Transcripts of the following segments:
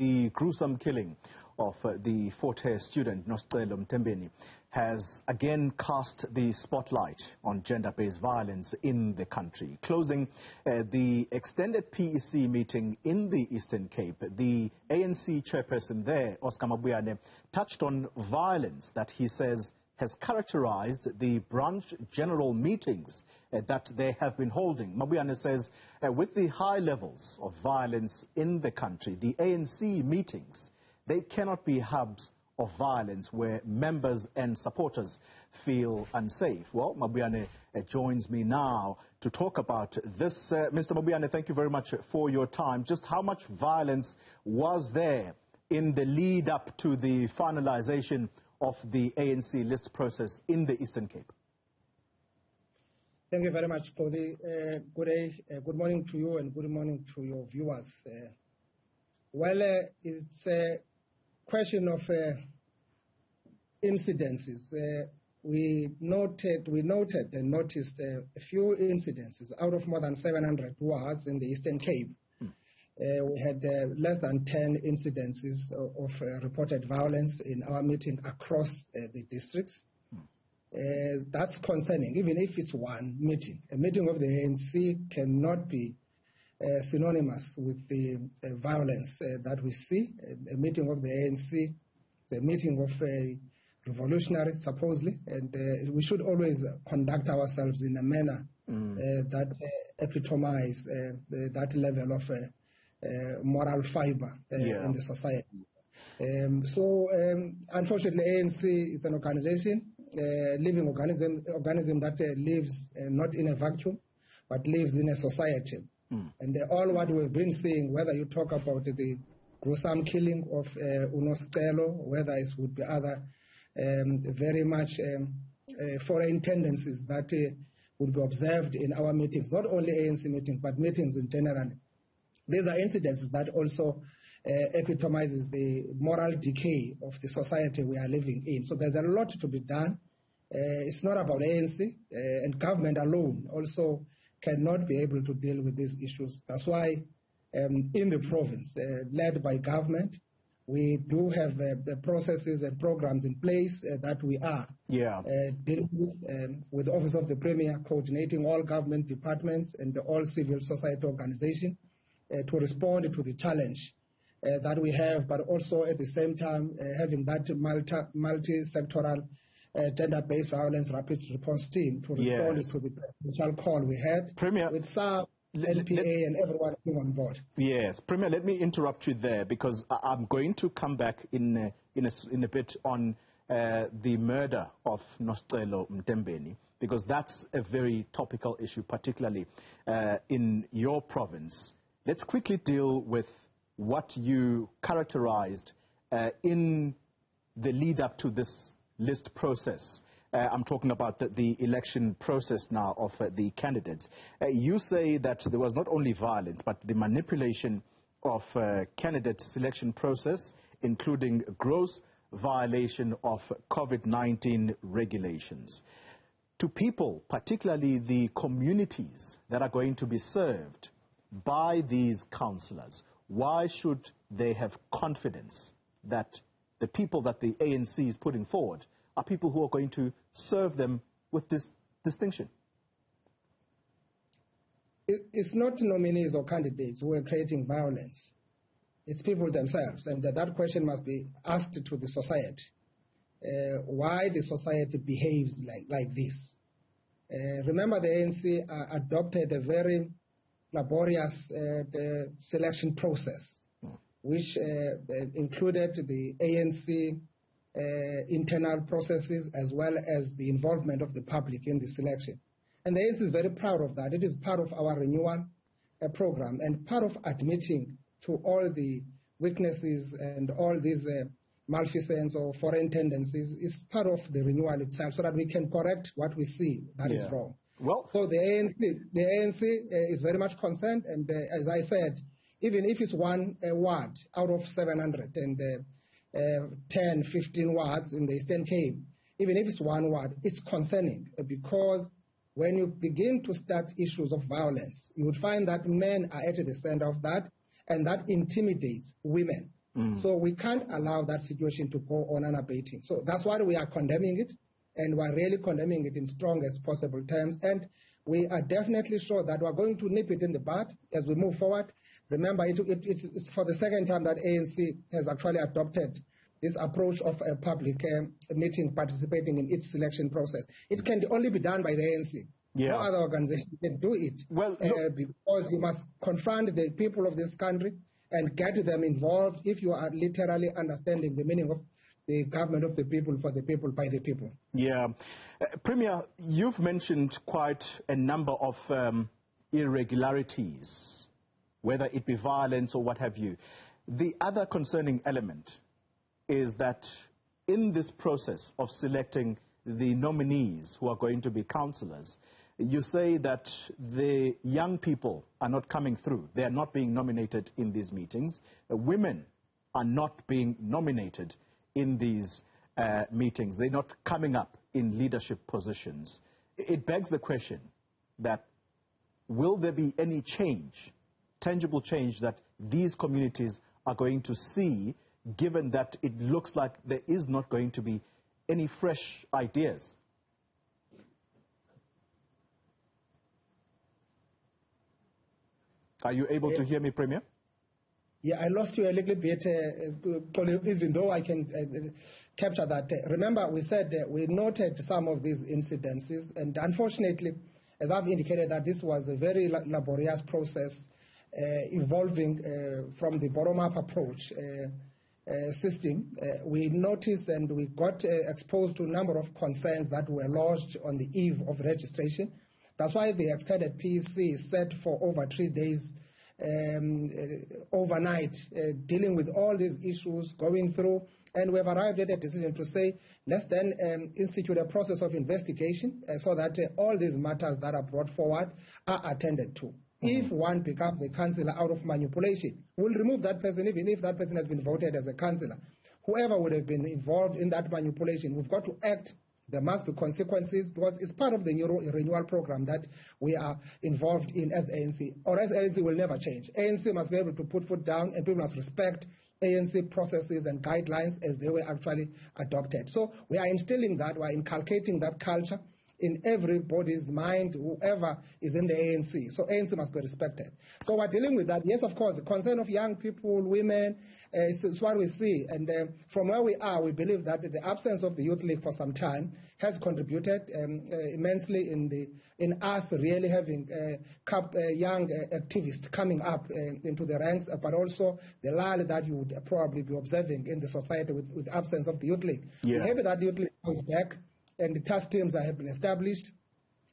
The gruesome killing of the Fort Hare student, Nostelo Mtembeni, has again cast the spotlight on gender-based violence in the country. Closing the extended PEC meeting in the Eastern Cape, the ANC chairperson there, Oscar Mabuyane, touched on violence that he says has characterized the branch general meetings that they have been holding. Mabuyane says with the high levels of violence in the country, the ANC meetings, they cannot be hubs of violence where members and supporters feel unsafe. Well, Mabuyane joins me now to talk about this. Mr. Mabuyane, thank you very much for your time. Just how much violence was there in the lead up to the finalization of the ANC list process in the Eastern Cape? Thank you very much, Cody. Good day, good morning to you and good morning to your viewers. It's a question of incidences. We noted and noticed a few incidences out of more than 700 wars in the Eastern Cape. We had less than 10 incidences of reported violence in our meeting across the districts. That's concerning, even if it's one meeting. A meeting of the ANC cannot be synonymous with the violence that we see. A meeting of the ANC, the meeting of a revolutionary, supposedly, and we should always conduct ourselves in a manner that epitomize that level of moral fiber in the society. Unfortunately, ANC is an organization, living organism that lives not in a vacuum, but lives in a society. And all what we've been seeing, whether you talk about the gruesome killing of Nostelo, whether it would be other very much foreign tendencies that would be observed in our meetings, not only ANC meetings, but meetings in general. These are incidences that also epitomizes the moral decay of the society we are living in. So there's a lot to be done. It's not about ANC, and government alone also cannot be able to deal with these issues. That's why in the province, led by government, we do have the processes and programs in place that we are dealing with the Office of the Premier, coordinating all government departments and all civil society organizations to respond to the challenge that we have, but also at the same time having that multi-sectoral gender-based violence rapid response team to respond to the presidential call we had with SAP, LPA, and everyone being on board. Yes, Premier, let me interrupt you there because I'm going to come back in a bit on the murder of Nostelo Mtembeni, because that's a very topical issue, particularly in your province. Let's quickly deal with what you characterized in the lead up to this list process. I'm talking about the election process now of the candidates. You say that there was not only violence, but the manipulation of candidate selection process, including gross violation of COVID-19 regulations. To people, particularly the communities that are going to be served by these councillors, why should they have confidence that the people that the ANC is putting forward are people who are going to serve them with this distinction? It's not nominees or candidates who are creating violence. It's people themselves, and that question must be asked to the society. Why the society behaves like this. Remember, the ANC adopted a very laborious selection process, which included the ANC internal processes as well as the involvement of the public in the selection. And the ANC is very proud of that. It is part of our renewal program and part of admitting to all the weaknesses and all these malfeasance or foreign tendencies is part of the renewal itself, so that we can correct what we see that is wrong. Well, so the ANC is very much concerned, and as I said, even if it's one ward out of 710, 15 wards in the Eastern Cape, even if it's one ward, it's concerning, because when you begin to start issues of violence, you would find that men are at the center of that, and that intimidates women. So we can't allow that situation to go on unabating. So that's why we are condemning it, and we're really condemning it in strongest possible terms. And we are definitely sure that we're going to nip it in the bud as we move forward. Remember, it's for the second time that ANC has actually adopted this approach of a public meeting participating in its selection process. It can only be done by the ANC. Yeah. No other organization can do it. Well, because you must confront the people of this country and get them involved if you are literally understanding the meaning of the government of the people, for the people, by the people. Yeah. Premier, you've mentioned quite a number of irregularities, whether it be violence or what have you. The other concerning element is that in this process of selecting the nominees who are going to be councillors, you say that the young people are not coming through. They are not being nominated in these meetings. Women are not being nominated in these meetings. They're not coming up in leadership positions. It begs the question that will there be any change, tangible change that these communities are going to see, given that it looks like there is not going to be any fresh ideas? Are you able to hear me, Premier? Yeah, I lost you a little bit, even though I can capture that. Remember, we said we noted some of these incidences, and unfortunately, as I've indicated, that this was a very laborious process evolving from the bottom-up approach system. We noticed and we got exposed to a number of concerns that were lodged on the eve of registration. That's why the extended PEC is set for over 3 days overnight, dealing with all these issues, going through, and we have arrived at a decision to say, let's then institute a process of investigation so that all these matters that are brought forward are attended to. If one becomes a councillor out of manipulation, we'll remove that person, even if that person has been voted as a councillor. Whoever would have been involved in that manipulation, we've got to act. There must be consequences, because it's part of the renewal program that we are involved in as the ANC. Or as ANC will never change. ANC must be able to put foot down, and people must respect ANC processes and guidelines as they were actually adopted. So we are instilling that, we are inculcating that culture in everybody's mind, whoever is in the ANC. So ANC must be respected. So we're dealing with that. Yes, of course, the concern of young people, women, is what we see. And from where we are, we believe that the absence of the Youth League for some time has contributed immensely in us really having young activists coming up into the ranks, but also the lull that you would probably be observing in the society with the absence of the Youth League. Yeah. We're happy that Youth League comes back, and the task teams have been established,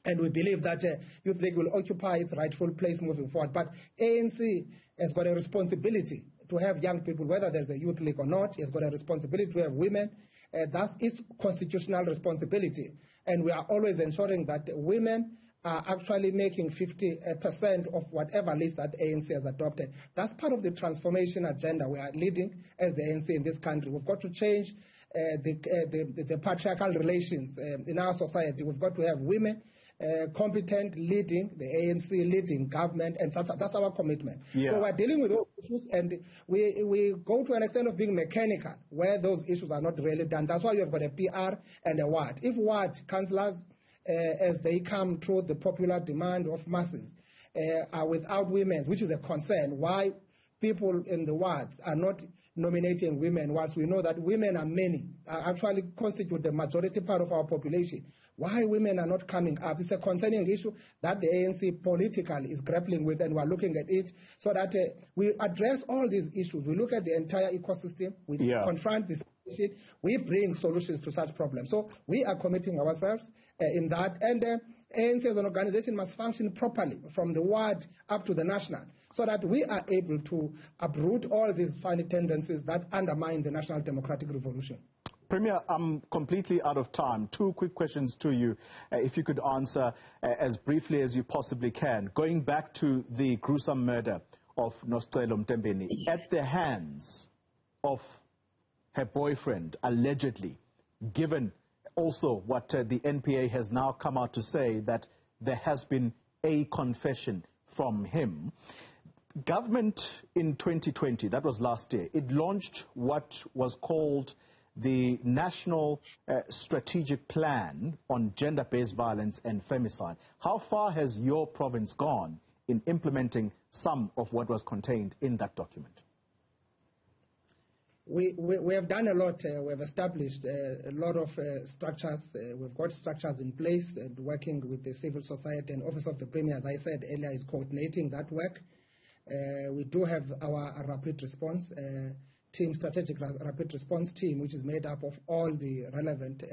and we believe that Youth League will occupy its rightful place moving forward. But ANC has got a responsibility to have young people, whether there's a Youth League or not. It's got a responsibility to have women. That's its constitutional responsibility. And we are always ensuring that women are actually making 50% of whatever list that ANC has adopted. That's part of the transformation agenda we are leading as the ANC in this country. We've got to change the patriarchal relations in our society. We've got to have women competent leading, the ANC leading government, and that's our commitment. Yeah. So we're dealing with those issues, and we go to an extent of being mechanical where those issues are not really done. That's why you have got a PR and a ward. If ward councillors, as they come through the popular demand of masses, are without women, which is a concern, why people in the wards are not nominating women, whilst we know that women are many, actually constitute the majority part of our population. Why women are not coming up? It's a concerning issue that the ANC politically is grappling with, and we're looking at it so that we address all these issues. We look at the entire ecosystem, we confront this issue, we bring solutions to such problems. So we are committing ourselves in that, and ANC as an organization must function properly from the ward up to the national, so that we are able to uproot all these funny tendencies that undermine the national democratic revolution. Premier, I'm completely out of time. 2 quick questions to you, if you could answer as briefly as you possibly can. Going back to the gruesome murder of Noscelo Mtembeni at the hands of her boyfriend, allegedly, given also what the NPA has now come out to say, that there has been a confession from him. Government in 2020, that was last year, it launched what was called the National Strategic Plan on Gender-Based Violence and Femicide. How far has your province gone in implementing some of what was contained in that document? We have done a lot. We have established a lot of structures. We've got structures in place and working with the civil society, and Office of the Premier, as I said earlier, is coordinating that work. We do have our rapid response team, strategic rapid response team, which is made up of all the relevant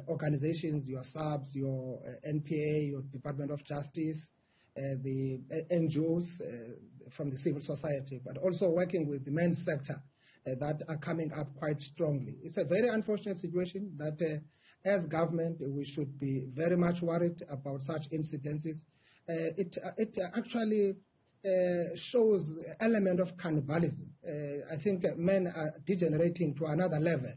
organizations, your SABs, your NPA, your Department of Justice, the NGOs from the civil society, but also working with the men's sector that are coming up quite strongly. It's a very unfortunate situation that as government we should be very much worried about such incidences. It actually shows element of cannibalism. I think men are degenerating to another level.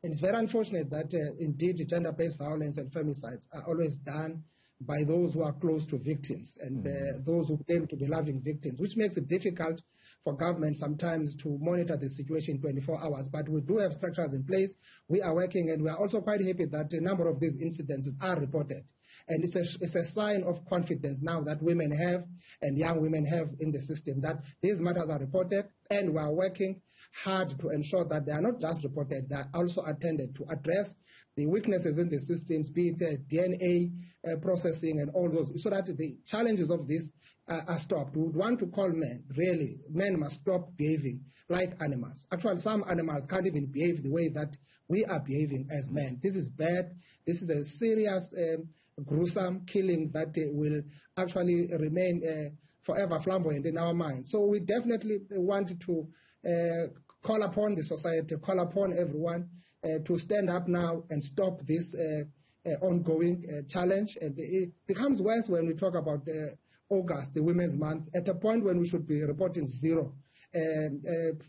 And it's very unfortunate that indeed gender-based violence and femicides are always done by those who are close to victims and those who claim to be loving victims, which makes it difficult for government sometimes to monitor the situation 24 hours. But we do have structures in place. We are working, and we are also quite happy that a number of these incidences are reported. And it's a sign of confidence now that women have and young women have in the system that these matters are reported, and we are working hard to ensure that they are not just reported, they are also attended to address the weaknesses in the systems, be it DNA processing and all those, so that the challenges of this are stopped. We would want to call men, really, men must stop behaving like animals. Actually, some animals can't even behave the way that we are behaving as men. This is bad. This is a serious gruesome killing that will actually remain forever flamboyant in our minds. So we definitely want to call upon the society, call upon everyone to stand up now and stop this ongoing challenge. And it becomes worse when we talk about August, the Women's Month, at a point when we should be reporting zero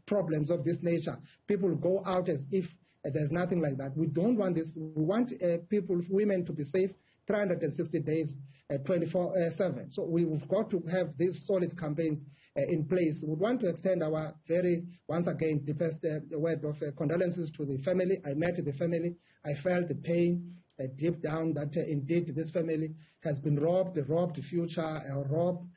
problems of this nature. People go out as if there's nothing like that. We don't want this. We want people, women, to be safe 360 days, 24/7. So we've got to have these solid campaigns in place. We want to extend our once again, deepest word of condolences to the family. I met the family. I felt the pain deep down that indeed this family has been robbed future, robbed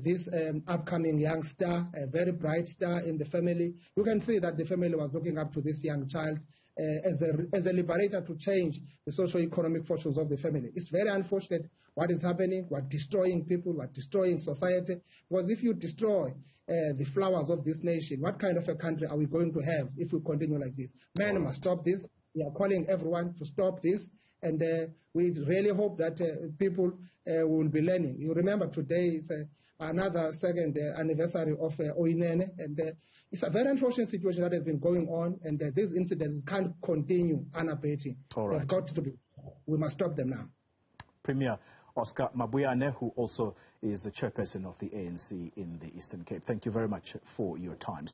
this upcoming youngster, a very bright star in the family. You can see that the family was looking up to this young child as a liberator to change the socio-economic fortunes of the family. It's very unfortunate what is happening. We're destroying people, we're destroying society. Because if you destroy the flowers of this nation, what kind of a country are we going to have if we continue like this? Men must stop this. We are calling everyone to stop this. And we really hope that people will be learning. You remember today is another second anniversary of Oinene, and it's a very unfortunate situation that has been going on, and these incidents can't continue unabated. They've got to be. We must stop them now. Premier Oscar Mabuyane, who also is the chairperson of the ANC in the Eastern Cape, thank you very much for your time.